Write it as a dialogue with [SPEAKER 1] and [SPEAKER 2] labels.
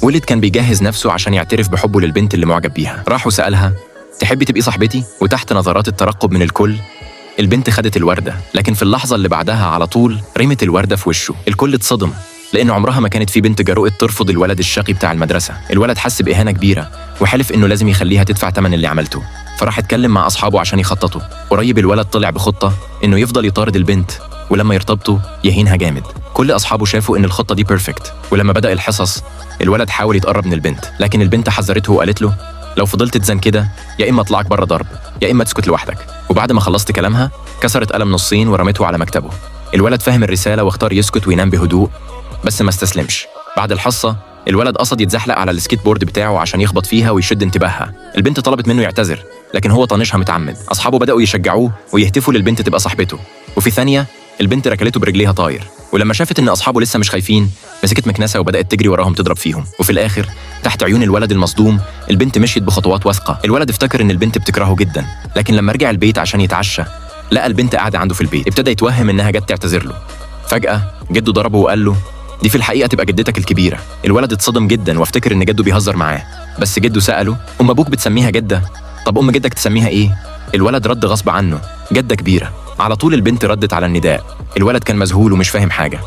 [SPEAKER 1] ولد كان بيجهز نفسه عشان يعترف بحبه للبنت اللي معجب بيها. راح وسألها: تحبي تبقي صاحبتي؟ وتحت نظرات الترقب من الكل البنت خدت الوردة، لكن في اللحظة اللي بعدها على طول رمت الوردة في وشه. الكل اتصدم، لأن عمرها ما كانت في بنت جرؤت ترفض الولد الشقي بتاع المدرسة. الولد حس بإهانة كبيرة وحلف إنه لازم يخليها تدفع ثمن اللي عملته. فراح اتكلم مع أصحابه عشان يخططوا. قريب الولد طلع بخطة إنه يفضل يطارد البنت، ولما يرتبطوا يهينها جامد. كل أصحابه شافوا إن الخطة دي بيرفكت. ولما بدأ الحصص الولد حاول يتقرب من البنت، لكن البنت حذرته وقالت له: لو فضلت تزن كده يا إما أطلعك بره ضرب يا إما تسكت لوحدك. وبعد ما خلصت كلامها كسرت قلم نصين ورمته على مكتبه. الولد فهم الرسالة واختار يسكت وينام بهدوء، بس ما استسلمش. بعد الحصة الولد قصد يتزحلق على السكيت بورد بتاعه عشان يخبط فيها ويشد انتباهها. البنت طلبت منه يعتذر، لكن هو طنشها متعمد. أصحابه بدأوا يشجعوه ويهتفوا للبنت تبقى صاحبته، وفي ثانية البنت ركلته برجليها طاير. ولما شافت إن أصحابه لسه مش خايفين مسكت مكنسة وبدأت تجري وراهم تضرب فيهم. وفي الآخر تحت عيون الولد المصدوم البنت مشيت بخطوات واثقة. الولد افتكر إن البنت بتكرهه جدا، لكن لما رجع البيت عشان يتعشى لقى البنت قاعدة عنده في البيت. ابتدى يتوهم إنها جت تعتذر له. فجأة جده ضربه وقال له: دي في الحقيقة تبقى جدتك الكبيرة. الولد اتصدم جدا وافتكر إن جده بيهزر معاه، بس جده سأله: أم أبوك بتسميها جدة؟ طب أم جدك تسميها إيه؟ الولد رد غصب عنه: جدة كبيرة. على طول البنت ردت على النداء. الولد كان مذهول ومش فاهم حاجة.